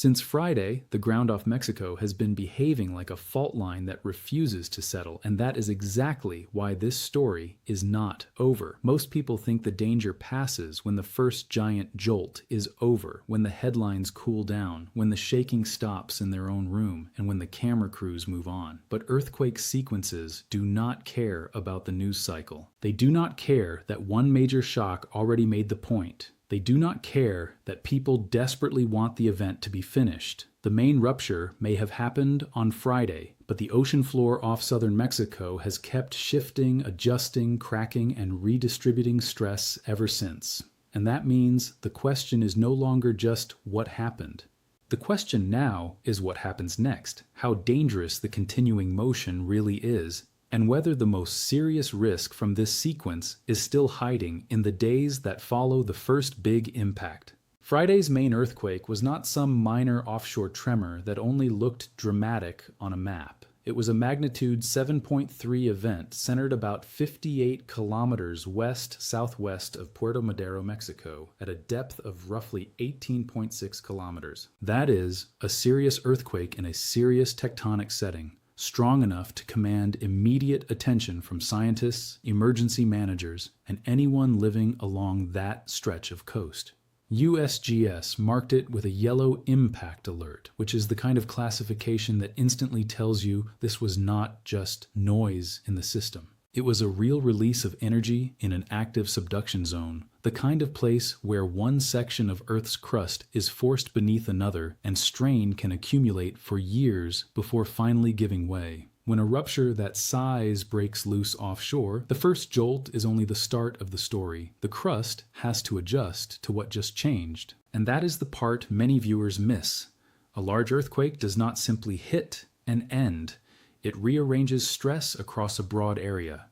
Since Friday, the ground off Mexico has been behaving like a fault line that refuses to settle, and that is exactly why this story is not over. Most people think the danger passes when the first giant jolt is over, when the headlines cool down, when the shaking stops in their own room, and when the camera crews move on. But earthquake sequences do not care about the news cycle. They do not care that one major shock already made the point. They do not care that people desperately want the event to be finished. The main rupture may have happened on Friday, but the ocean floor off southern Mexico has kept shifting, adjusting, cracking, and redistributing stress ever since. And that means the question is no longer just what happened. The question now is what happens next, how dangerous the continuing motion really is, and whether the most serious risk from this sequence is still hiding in the days that follow the first big impact. Friday's main earthquake was not some minor offshore tremor that only looked dramatic on a map. It was a magnitude 7.3 event centered about 58 kilometers west-southwest of Puerto Madero, Mexico, at a depth of roughly 18.6 kilometers. That is a serious earthquake in a serious tectonic setting, strong enough to command immediate attention from scientists, emergency managers, and anyone living along that stretch of coast. USGS marked it with a yellow impact alert, which is the kind of classification that instantly tells you this was not just noise in the system. It was a real release of energy in an active subduction zone, the kind of place where one section of Earth's crust is forced beneath another and strain can accumulate for years before finally giving way. When a rupture that size breaks loose offshore, the first jolt is only the start of the story. The crust has to adjust to what just changed. And that is the part many viewers miss. A large earthquake does not simply hit and end. It rearranges stress across a broad area.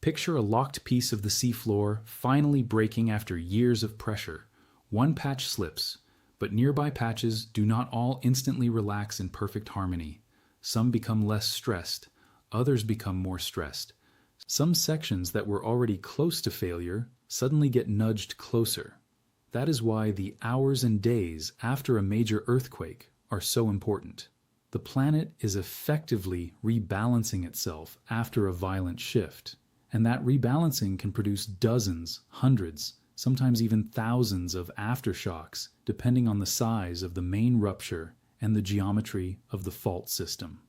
Picture a locked piece of the seafloor finally breaking after years of pressure. One patch slips, but nearby patches do not all instantly relax in perfect harmony. Some become less stressed, others become more stressed. Some sections that were already close to failure suddenly get nudged closer. That is why the hours and days after a major earthquake are so important. The planet is effectively rebalancing itself after a violent shift, and that rebalancing can produce dozens, hundreds, sometimes even thousands of aftershocks, depending on the size of the main rupture and the geometry of the fault system.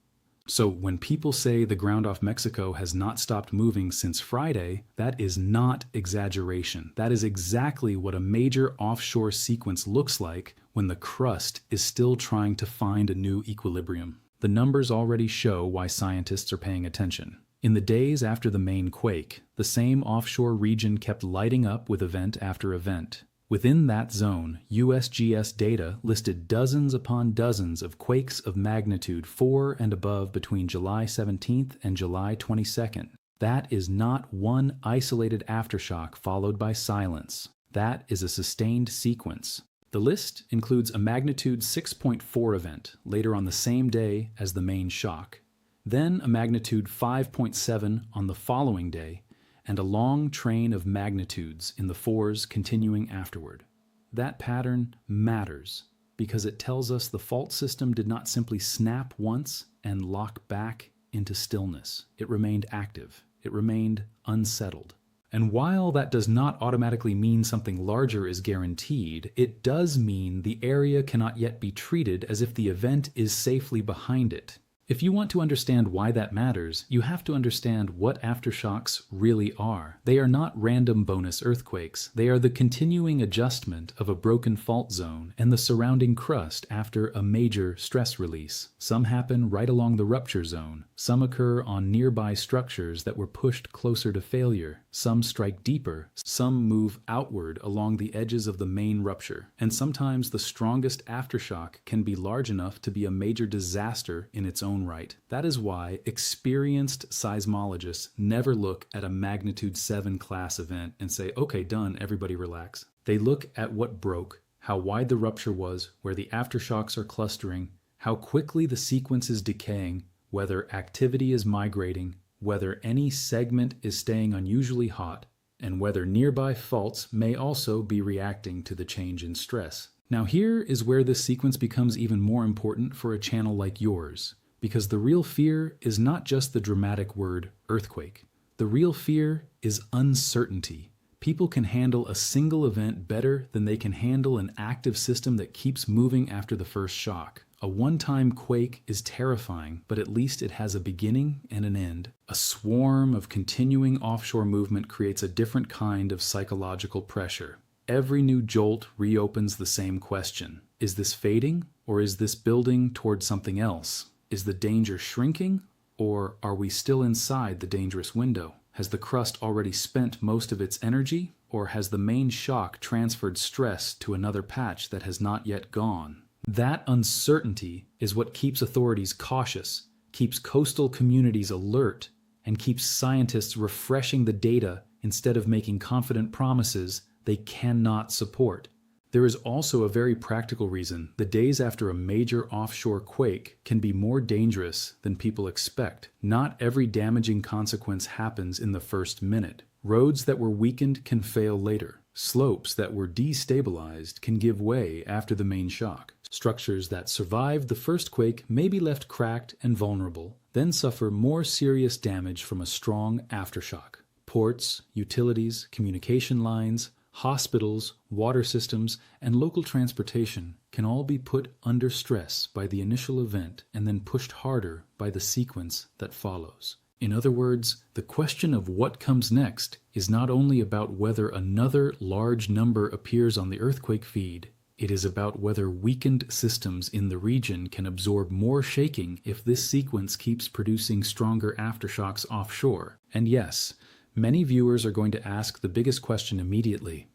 So when people say the ground off Mexico has not stopped moving since Friday, that is not exaggeration. That is exactly what a major offshore sequence looks like when the crust is still trying to find a new equilibrium. The numbers already show why scientists are paying attention. In the days after the main quake, the same offshore region kept lighting up with event after event. Within that zone, USGS data listed dozens upon dozens of quakes of magnitude 4 and above between July 17th and July 22nd. That is not one isolated aftershock followed by silence. That is a sustained sequence. The list includes a magnitude 6.4 event later on the same day as the main shock, then a magnitude 5.7 on the following day, and a long train of magnitudes in the 4s continuing afterward. That pattern matters because it tells us the fault system did not simply snap once and lock back into stillness. It remained active. It remained unsettled. And while that does not automatically mean something larger is guaranteed, it does mean the area cannot yet be treated as if the event is safely behind it. If you want to understand why that matters, you have to understand what aftershocks really are. They are not random bonus earthquakes. They are the continuing adjustment of a broken fault zone and the surrounding crust after a major stress release. Some happen right along the rupture zone. Some occur on nearby structures that were pushed closer to failure. Some strike deeper. Some move outward along the edges of the main rupture. And sometimes the strongest aftershock can be large enough to be a major disaster in its own right. That is why experienced seismologists never look at a magnitude 7 class event and say, okay, done, everybody relax. They look at what broke, how wide the rupture was, where the aftershocks are clustering, how quickly the sequence is decaying, whether activity is migrating, whether any segment is staying unusually hot, and whether nearby faults may also be reacting to the change in stress. Now here is where this sequence becomes even more important for a channel like yours, because the real fear is not just the dramatic word earthquake. The real fear is uncertainty. People can handle a single event better than they can handle an active system that keeps moving after the first shock. A one-time quake is terrifying, but at least it has a beginning and an end. A swarm of continuing offshore movement creates a different kind of psychological pressure. Every new jolt reopens the same question. Is this fading, or is this building towards something else? Is the danger shrinking, or are we still inside the dangerous window? Has the crust already spent most of its energy, or has the main shock transferred stress to another patch that has not yet gone? That uncertainty is what keeps authorities cautious, keeps coastal communities alert, and keeps scientists refreshing the data instead of making confident promises they cannot support. There is also a very practical reason the days after a major offshore quake can be more dangerous than people expect. Not every damaging consequence happens in the first minute. Roads that were weakened can fail later. Slopes that were destabilized can give way after the main shock. Structures that survived the first quake may be left cracked and vulnerable, then suffer more serious damage from a strong aftershock. Ports, utilities, communication lines, hospitals, water systems, and local transportation can all be put under stress by the initial event and then pushed harder by the sequence that follows. In other words, the question of what comes next is not only about whether another large number appears on the earthquake feed, it is about whether weakened systems in the region can absorb more shaking if this sequence keeps producing stronger aftershocks offshore. And yes, many viewers are going to ask the biggest question immediately.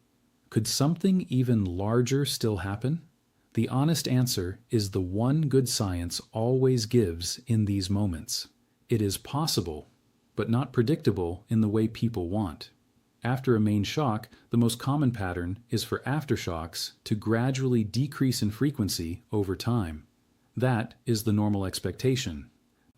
Could something even larger still happen? The honest answer is the one good science always gives in these moments. It is possible, but not predictable in the way people want. After a main shock, the most common pattern is for aftershocks to gradually decrease in frequency over time. That is the normal expectation.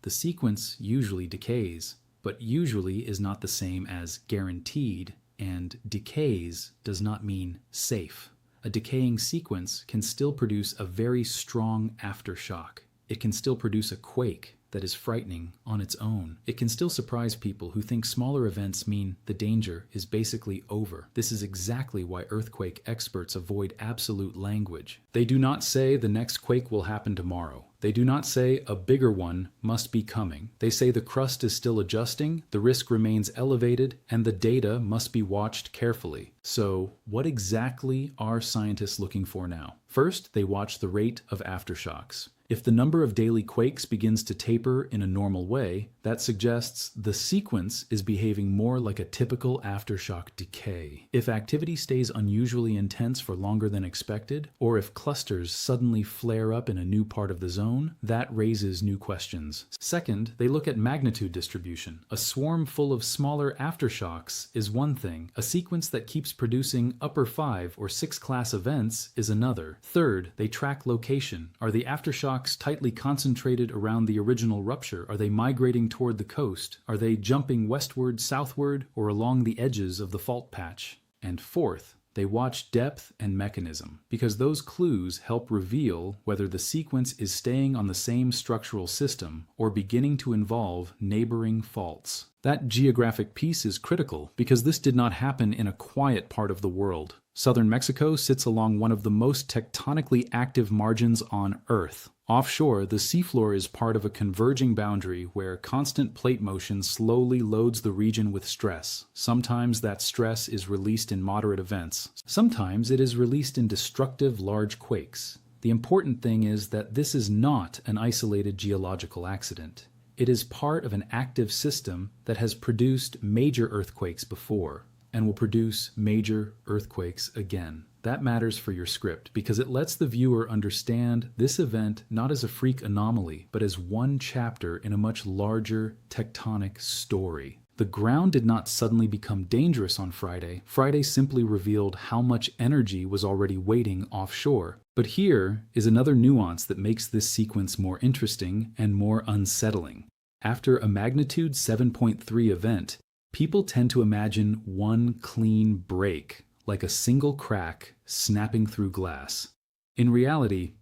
The sequence usually decays, but usually is not the same as guaranteed, and decays does not mean safe. A decaying sequence can still produce a very strong aftershock. It can still produce a quake that is frightening on its own. It can still surprise people who think smaller events mean the danger is basically over. This is exactly why earthquake experts avoid absolute language. They do not say the next quake will happen tomorrow. They do not say a bigger one must be coming. They say the crust is still adjusting, the risk remains elevated, and the data must be watched carefully. So, what exactly are scientists looking for now? First, they watch the rate of aftershocks. If the number of daily quakes begins to taper in a normal way, that suggests the sequence is behaving more like a typical aftershock decay. If activity stays unusually intense for longer than expected, or if clusters suddenly flare up in a new part of the zone, that raises new questions. Second, they look at magnitude distribution. A swarm full of smaller aftershocks is one thing. A sequence that keeps producing upper 5 or 6 class events is another. Third, they track location. Are the aftershocks tightly concentrated around the original rupture? Are they migrating toward the coast? Are they jumping westward, southward, or along the edges of the fault patch? And fourth, they watch depth and mechanism, because those clues help reveal whether the sequence is staying on the same structural system or beginning to involve neighboring faults. That geographic piece is critical because this did not happen in a quiet part of the world. Southern Mexico sits along one of the most tectonically active margins on Earth. Offshore, the seafloor is part of a converging boundary where constant plate motion slowly loads the region with stress. Sometimes that stress is released in moderate events. Sometimes it is released in destructive large quakes. The important thing is that this is not an isolated geological accident. It is part of an active system that has produced major earthquakes before and will produce major earthquakes again. That matters for your script because it lets the viewer understand this event not as a freak anomaly, but as one chapter in a much larger tectonic story. The ground did not suddenly become dangerous on Friday. Friday simply revealed how much energy was already waiting offshore. But here is another nuance that makes this sequence more interesting and more unsettling. After a magnitude 7.3 event, people tend to imagine one clean break, like a single crack snapping through glass. In reality,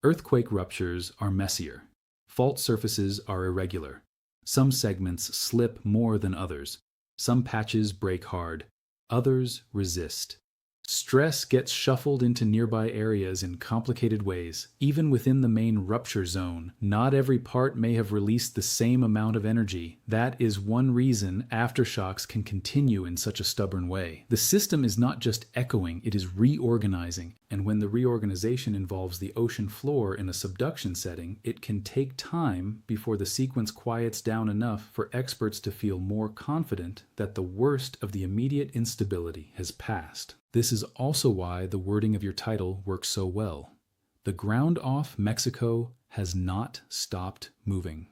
earthquake ruptures are messier. Fault surfaces are irregular. Some segments slip more than others. Some patches break hard. Others resist. Stress gets shuffled into nearby areas in complicated ways. Even within the main rupture zone, not every part may have released the same amount of energy. That is one reason aftershocks can continue in such a stubborn way. The system is not just echoing, it is reorganizing. And when the reorganization involves the ocean floor in a subduction setting, it can take time before the sequence quiets down enough for experts to feel more confident that the worst of the immediate instability has passed. This is also why the wording of your title works so well. The ground off Mexico has not stopped moving.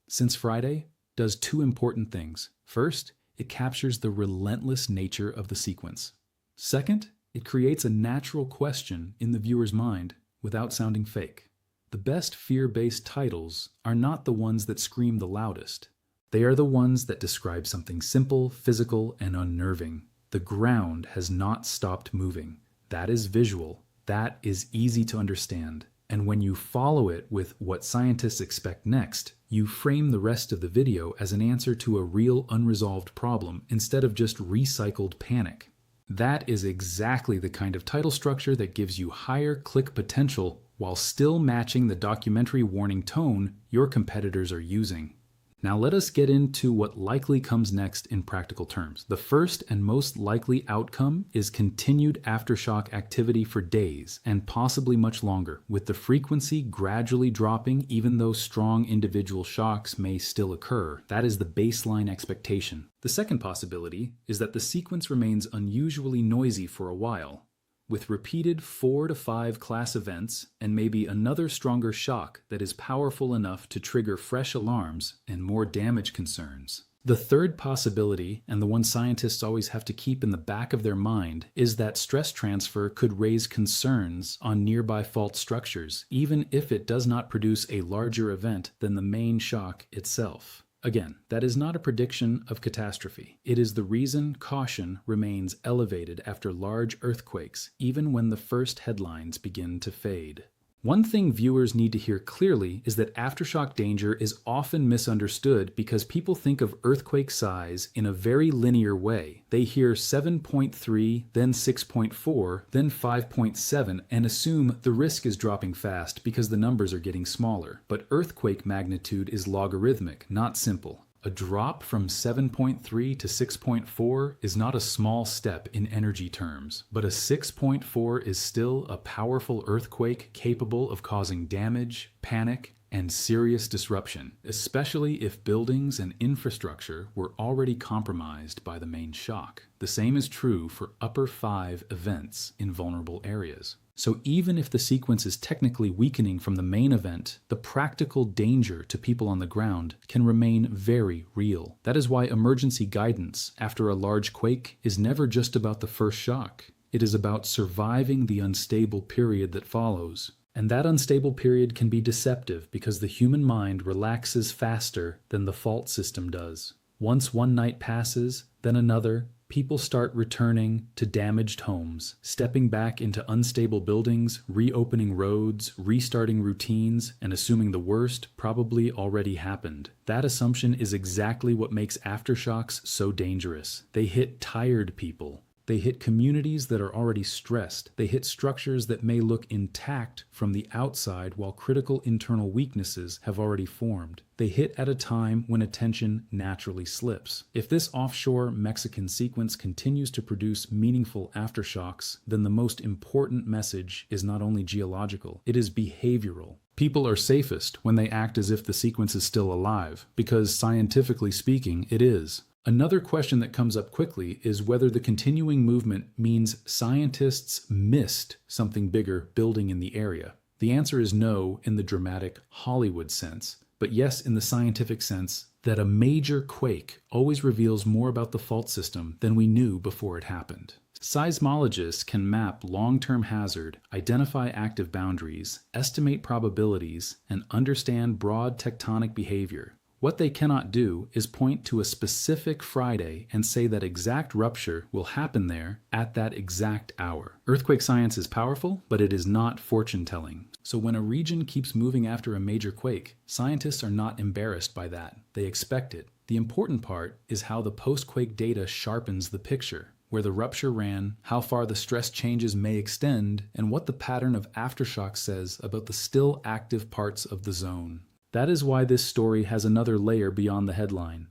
Since Friday, does two important things. First, it captures the relentless nature of the sequence. Second, it creates a natural question in the viewer's mind without sounding fake. The best fear-based titles are not the ones that scream the loudest. They are the ones that describe something simple, physical, and unnerving. The ground has not stopped moving. That is visual. That is easy to understand. And when you follow it with what scientists expect next, you frame the rest of the video as an answer to a real unresolved problem instead of just recycled panic. That is exactly the kind of title structure that gives you higher click potential while still matching the documentary warning tone your competitors are using. Now let us get into what likely comes next in practical terms. The first and most likely outcome is continued aftershock activity for days and possibly much longer, with the frequency gradually dropping even though strong individual shocks may still occur. That is the baseline expectation. The second possibility is that the sequence remains unusually noisy for a while, with repeated 4 to 5 class events and maybe another stronger shock that is powerful enough to trigger fresh alarms and more damage concerns. The third possibility, and the one scientists always have to keep in the back of their mind, is that stress transfer could raise concerns on nearby fault structures, even if it does not produce a larger event than the main shock itself. Again, that is not a prediction of catastrophe. It is the reason caution remains elevated after large earthquakes, even when the first headlines begin to fade. One thing viewers need to hear clearly is that aftershock danger is often misunderstood because people think of earthquake size in a very linear way. They hear 7.3, then 6.4, then 5.7, and assume the risk is dropping fast because the numbers are getting smaller. But earthquake magnitude is logarithmic, not simple. A drop from 7.3 to 6.4 is not a small step in energy terms, but a 6.4 is still a powerful earthquake capable of causing damage, panic, and serious disruption, especially if buildings and infrastructure were already compromised by the main shock. The same is true for upper 5 events in vulnerable areas. So even if the sequence is technically weakening from the main event, the practical danger to people on the ground can remain very real. That is why emergency guidance after a large quake is never just about the first shock. It is about surviving the unstable period that follows. And that unstable period can be deceptive because the human mind relaxes faster than the fault system does. Once one night passes, then another, people start returning to damaged homes, stepping back into unstable buildings, reopening roads, restarting routines, and assuming the worst probably already happened. That assumption is exactly what makes aftershocks so dangerous. They hit tired people. They hit communities that are already stressed. They hit structures that may look intact from the outside while critical internal weaknesses have already formed. They hit at a time when attention naturally slips. If this offshore Mexican sequence continues to produce meaningful aftershocks, then the most important message is not only geological, it is behavioral. People are safest when they act as if the sequence is still alive, because scientifically speaking, it is. Another question that comes up quickly is whether the continuing movement means scientists missed something bigger building in the area. The answer is no in the dramatic Hollywood sense, but yes in the scientific sense that a major quake always reveals more about the fault system than we knew before it happened. Seismologists can map long-term hazard, identify active boundaries, estimate probabilities, and understand broad tectonic behavior. What they cannot do is point to a specific Friday and say that exact rupture will happen there at that exact hour. Earthquake science is powerful, but it is not fortune-telling. So when a region keeps moving after a major quake, scientists are not embarrassed by that. They expect it. The important part is how the post-quake data sharpens the picture, where the rupture ran, how far the stress changes may extend, and what the pattern of aftershock says about the still active parts of the zone. That is why this story has another layer beyond the headline.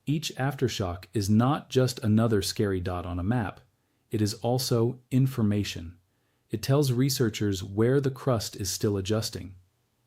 Each aftershock is not just another scary dot on a map. It is also information. It tells researchers where the crust is still adjusting.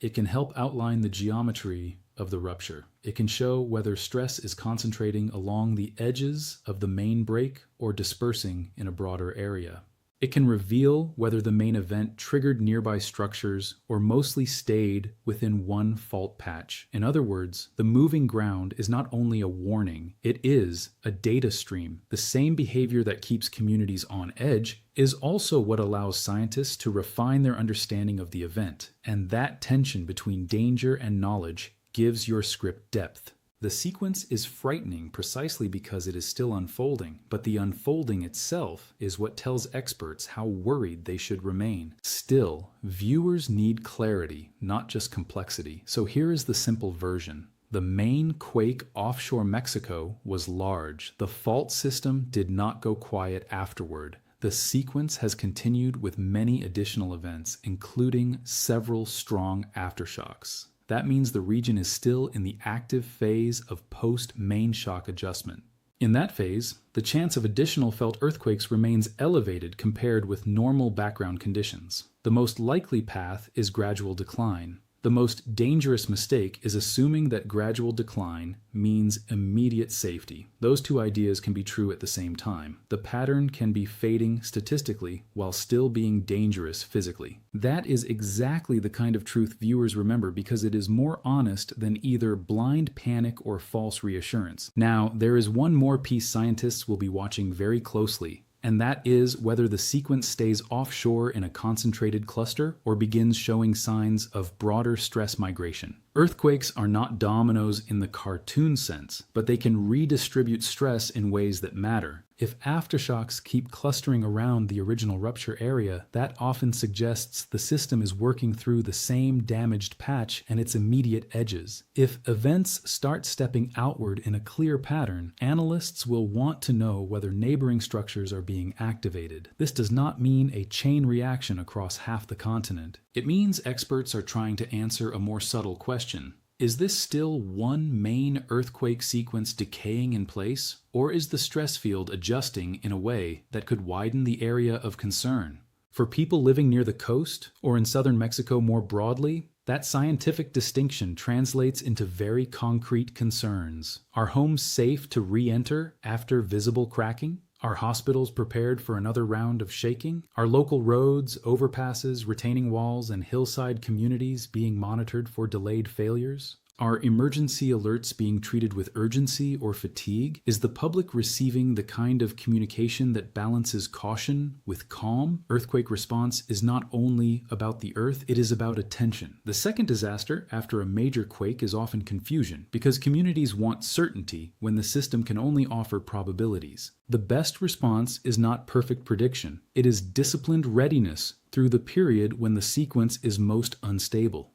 It can help outline the geometry of the rupture. It can show whether stress is concentrating along the edges of the main break or dispersing in a broader area. It can reveal whether the main event triggered nearby structures or mostly stayed within one fault patch. In other words, the moving ground is not only a warning, it is a data stream. The same behavior that keeps communities on edge is also what allows scientists to refine their understanding of the event. And that tension between danger and knowledge gives your script depth. The sequence is frightening precisely because it is still unfolding, but the unfolding itself is what tells experts how worried they should remain. Still, viewers need clarity, not just complexity. So here is the simple version. The main quake offshore Mexico was large. The fault system did not go quiet afterward. The sequence has continued with many additional events, including several strong aftershocks. That means the region is still in the active phase of post-main shock adjustment. In that phase, the chance of additional felt earthquakes remains elevated compared with normal background conditions. The most likely path is gradual decline. The most dangerous mistake is assuming that gradual decline means immediate safety. Those two ideas can be true at the same time. The pattern can be fading statistically while still being dangerous physically. That is exactly the kind of truth viewers remember because it is more honest than either blind panic or false reassurance. Now, there is one more piece scientists will be watching very closely, and that is whether the sequence stays offshore in a concentrated cluster or begins showing signs of broader stress migration. Earthquakes are not dominoes in the cartoon sense, but they can redistribute stress in ways that matter. If aftershocks keep clustering around the original rupture area, that often suggests the system is working through the same damaged patch and its immediate edges. If events start stepping outward in a clear pattern, analysts will want to know whether neighboring structures are being activated. This does not mean a chain reaction across half the continent. It means experts are trying to answer a more subtle question. Is this still one main earthquake sequence decaying in place, or is the stress field adjusting in a way that could widen the area of concern? For people living near the coast, or in southern Mexico more broadly, that scientific distinction translates into very concrete concerns. Are homes safe to re-enter after visible cracking? Are hospitals prepared for another round of shaking? Are local roads, overpasses, retaining walls, and hillside communities being monitored for delayed failures? Are emergency alerts being treated with urgency or fatigue? Is the public receiving the kind of communication that balances caution with calm? Earthquake response is not only about the earth, it is about attention. The second disaster after a major quake is often confusion, because communities want certainty when the system can only offer probabilities. The best response is not perfect prediction. It is disciplined readiness through the period when the sequence is most unstable.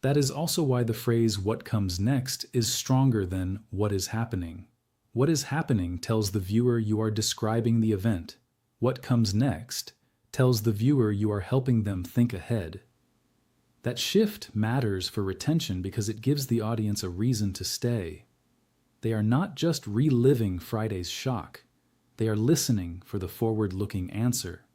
That is also why the phrase "what comes next" is stronger than "what is happening." What is happening tells the viewer you are describing the event. What comes next tells the viewer you are helping them think ahead. That shift matters for retention because it gives the audience a reason to stay. They are not just reliving Friday's shock. They are listening for the forward-looking answer.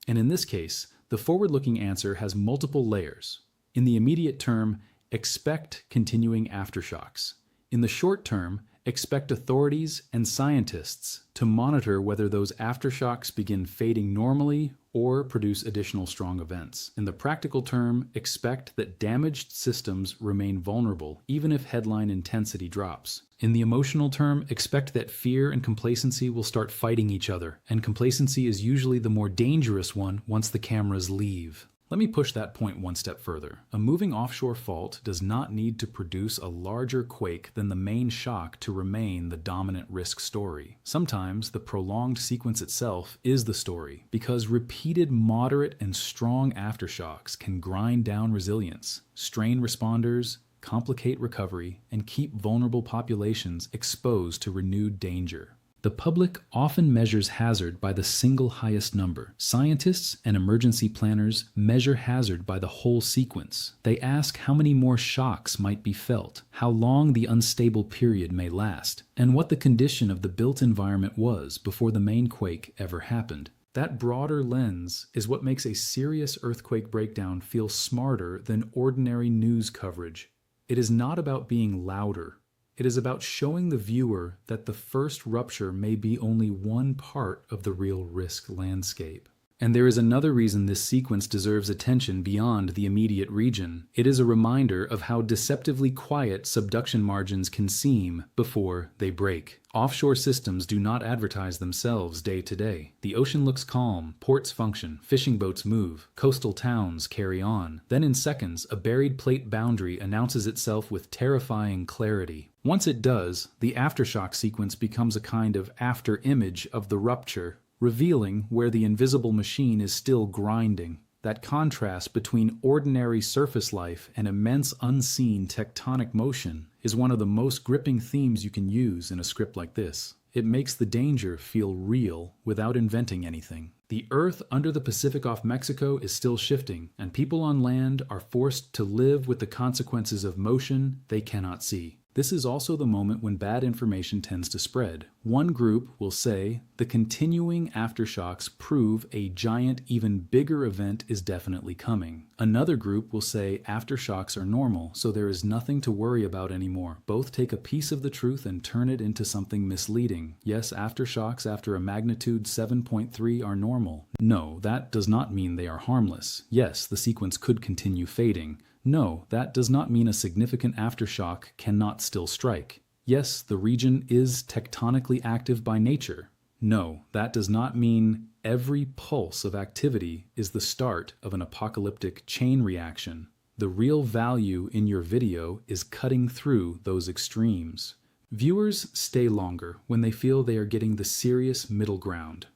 And in this case, the forward-looking answer has multiple layers. In the immediate term, expect continuing aftershocks. In the short term, expect authorities and scientists to monitor whether those aftershocks begin fading normally or produce additional strong events. In the practical term, expect that damaged systems remain vulnerable, even if headline intensity drops. In the emotional term, expect that fear and complacency will start fighting each other, and complacency is usually the more dangerous one once the cameras leave. Let me push that point one step further. A moving offshore fault does not need to produce a larger quake than the main shock to remain the dominant risk story. Sometimes the prolonged sequence itself is the story, because repeated moderate and strong aftershocks can grind down resilience, strain responders, complicate recovery, and keep vulnerable populations exposed to renewed danger. The public often measures hazard by the single highest number. Scientists and emergency planners measure hazard by the whole sequence. They ask how many more shocks might be felt, how long the unstable period may last, and what the condition of the built environment was before the main quake ever happened. That broader lens is what makes a serious earthquake breakdown feel smarter than ordinary news coverage. It is not about being louder. It is about showing the viewer that the first rupture may be only one part of the real risk landscape. And there is another reason this sequence deserves attention beyond the immediate region. It is a reminder of how deceptively quiet subduction margins can seem before they break. Offshore systems do not advertise themselves day to day. The ocean looks calm, ports function, fishing boats move, coastal towns carry on. Then in seconds, a buried plate boundary announces itself with terrifying clarity. Once it does, the aftershock sequence becomes a kind of after-image of the rupture, revealing where the invisible machine is still grinding. That contrast between ordinary surface life and immense unseen tectonic motion is one of the most gripping themes you can use in a script like this. It makes the danger feel real without inventing anything. The Earth under the Pacific off Mexico is still shifting, and people on land are forced to live with the consequences of motion they cannot see. This is also the moment when bad information tends to spread. One group will say the continuing aftershocks prove a giant, even bigger event is definitely coming. Another group will say aftershocks are normal, so there is nothing to worry about anymore. Both take a piece of the truth and turn it into something misleading. Yes, aftershocks after a magnitude 7.3 are normal. No, that does not mean they are harmless. Yes, the sequence could continue fading. No, that does not mean a significant aftershock cannot still strike. Yes, the region is tectonically active by nature. No, that does not mean every pulse of activity is the start of an apocalyptic chain reaction. The real value in your video is cutting through those extremes. Viewers stay longer when they feel they are getting the serious middle ground.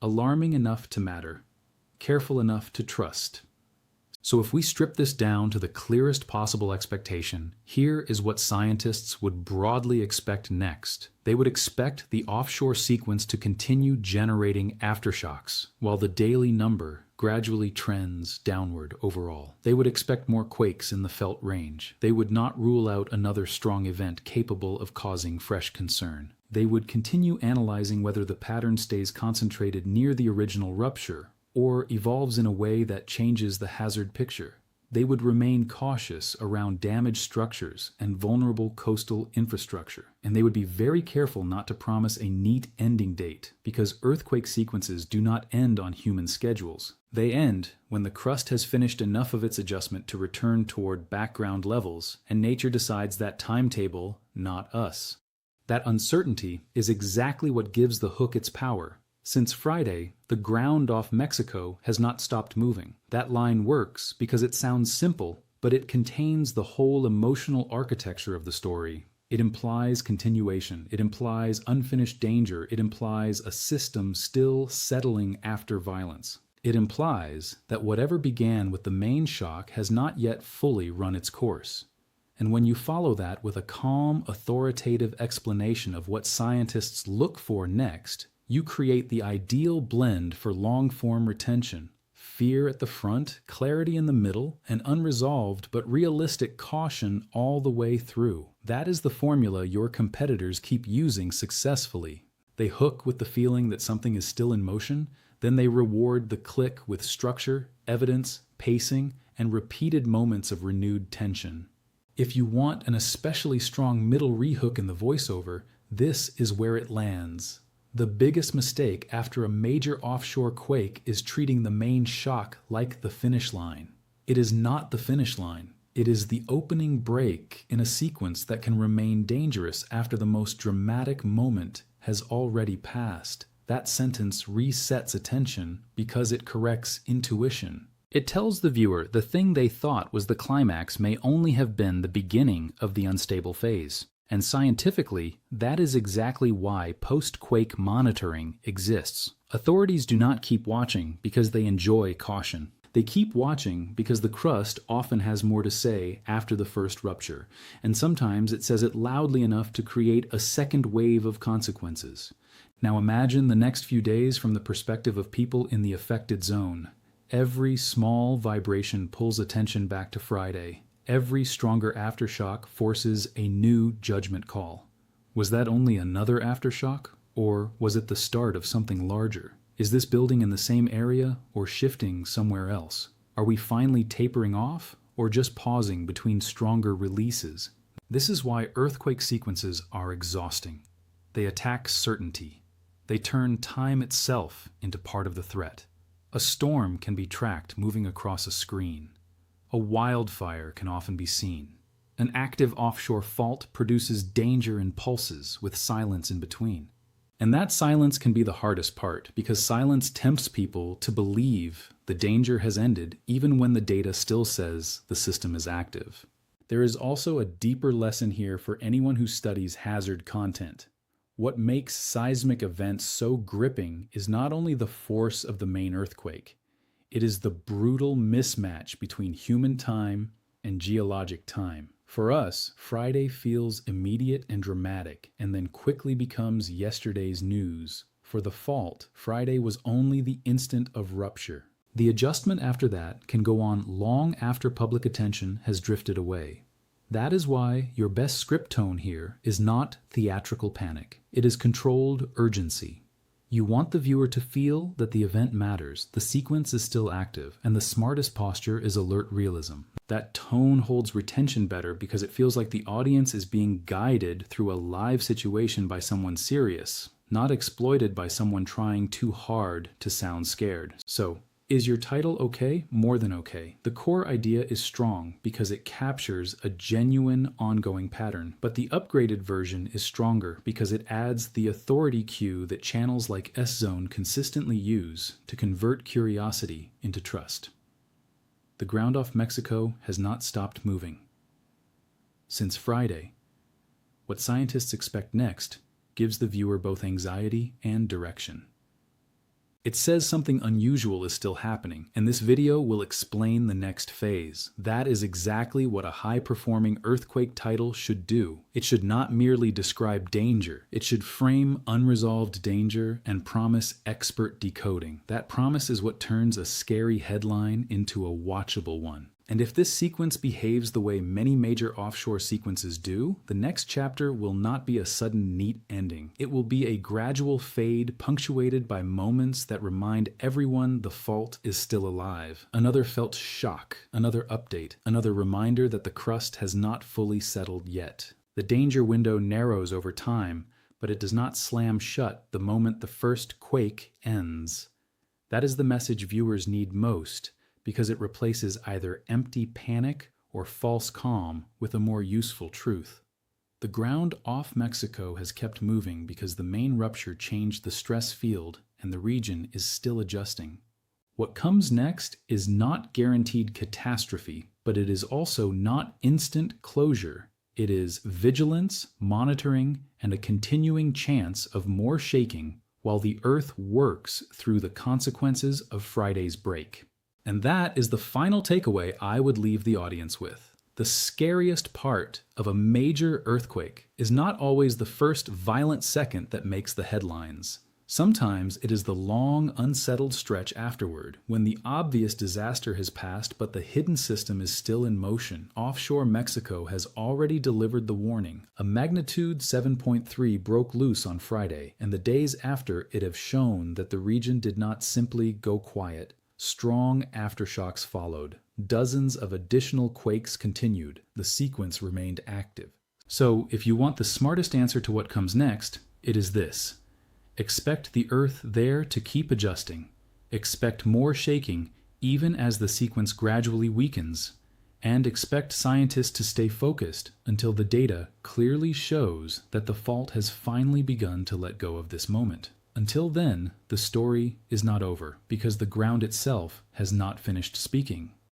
Alarming enough to matter. Careful enough to trust. So if we strip this down to the clearest possible expectation, here is what scientists would broadly expect next. They would expect the offshore sequence to continue generating aftershocks, while the daily number gradually trends downward overall. They would expect more quakes in the felt range. They would not rule out another strong event capable of causing fresh concern. They would continue analyzing whether the pattern stays concentrated near the original rupture, or evolves in a way that changes the hazard picture. They would remain cautious around damaged structures and vulnerable coastal infrastructure, and they would be very careful not to promise a neat ending date, because earthquake sequences do not end on human schedules. They end when the crust has finished enough of its adjustment to return toward background levels, and nature decides that timetable, not us. That uncertainty is exactly what gives the hook its power. Since Friday, the ground off Mexico has not stopped moving. That line works because it sounds simple, but it contains the whole emotional architecture of the story. It implies continuation. It implies unfinished danger. It implies a system still settling after violence. It implies that whatever began with the main shock has not yet fully run its course. And when you follow that with a calm, authoritative explanation of what scientists look for next, you create the ideal blend for long-form retention. Fear at the front, clarity in the middle, and unresolved but realistic caution all the way through. That is the formula your competitors keep using successfully. They hook with the feeling that something is still in motion, then they reward the click with structure, evidence, pacing, and repeated moments of renewed tension. If you want an especially strong middle rehook in the voiceover, this is where it lands. The biggest mistake after a major offshore quake is treating the main shock like the finish line. It is not the finish line. It is the opening break in a sequence that can remain dangerous after the most dramatic moment has already passed. That sentence resets attention because it corrects intuition. It tells the viewer the thing they thought was the climax may only have been the beginning of the unstable phase. And scientifically, that is exactly why post-quake monitoring exists. Authorities do not keep watching because they enjoy caution. They keep watching because the crust often has more to say after the first rupture, and sometimes it says it loudly enough to create a second wave of consequences. Now imagine the next few days from the perspective of people in the affected zone. Every small vibration pulls attention back to Friday. Every stronger aftershock forces a new judgment call. Was that only another aftershock, or was it the start of something larger? Is this building in the same area or shifting somewhere else? Are we finally tapering off or just pausing between stronger releases? This is why earthquake sequences are exhausting. They attack certainty. They turn time itself into part of the threat. A storm can be tracked moving across a screen. A wildfire can often be seen. An active offshore fault produces danger in pulses with silence in between. And that silence can be the hardest part, because silence tempts people to believe the danger has ended even when the data still says the system is active. There is also a deeper lesson here for anyone who studies hazard content. What makes seismic events so gripping is not only the force of the main earthquake, it is the brutal mismatch between human time and geologic time. For us, Friday feels immediate and dramatic, and then quickly becomes yesterday's news. For the fault, Friday was only the instant of rupture. The adjustment after that can go on long after public attention has drifted away. That is why your best script tone here is not theatrical panic. It is controlled urgency. You want the viewer to feel that the event matters, the sequence is still active, and the smartest posture is alert realism. That tone holds retention better because it feels like the audience is being guided through a live situation by someone serious, not exploited by someone trying too hard to sound scared. So, is your title okay? More than okay. The core idea is strong because it captures a genuine ongoing pattern, but the upgraded version is stronger because it adds the authority cue that channels like S-Zone consistently use to convert curiosity into trust. The ground off Mexico has not stopped moving. Since Friday, what scientists expect next gives the viewer both anxiety and direction. It says something unusual is still happening, and this video will explain the next phase. That is exactly what a high-performing earthquake title should do. It should not merely describe danger. It should frame unresolved danger and promise expert decoding. That promise is what turns a scary headline into a watchable one. And if this sequence behaves the way many major offshore sequences do, the next chapter will not be a sudden neat ending. It will be a gradual fade punctuated by moments that remind everyone the fault is still alive. Another felt shock, another update, another reminder that the crust has not fully settled yet. The danger window narrows over time, but it does not slam shut the moment the first quake ends. That is the message viewers need most, because it replaces either empty panic or false calm with a more useful truth. The ground off Mexico has kept moving because the main rupture changed the stress field and the region is still adjusting. What comes next is not guaranteed catastrophe, but it is also not instant closure. It is vigilance, monitoring, and a continuing chance of more shaking while the Earth works through the consequences of Friday's break. And that is the final takeaway I would leave the audience with. The scariest part of a major earthquake is not always the first violent second that makes the headlines. Sometimes it is the long, unsettled stretch afterward, when the obvious disaster has passed but the hidden system is still in motion. Offshore Mexico has already delivered the warning. A magnitude 7.3 broke loose on Friday, and the days after it have shown that the region did not simply go quiet. Strong aftershocks followed. Dozens of additional quakes continued. The sequence remained active. So, if you want the smartest answer to what comes next, it is this. Expect the Earth there to keep adjusting. Expect more shaking even as the sequence gradually weakens. And expect scientists to stay focused until the data clearly shows that the fault has finally begun to let go of this moment. Until then, the story is not over, because the ground itself has not finished speaking.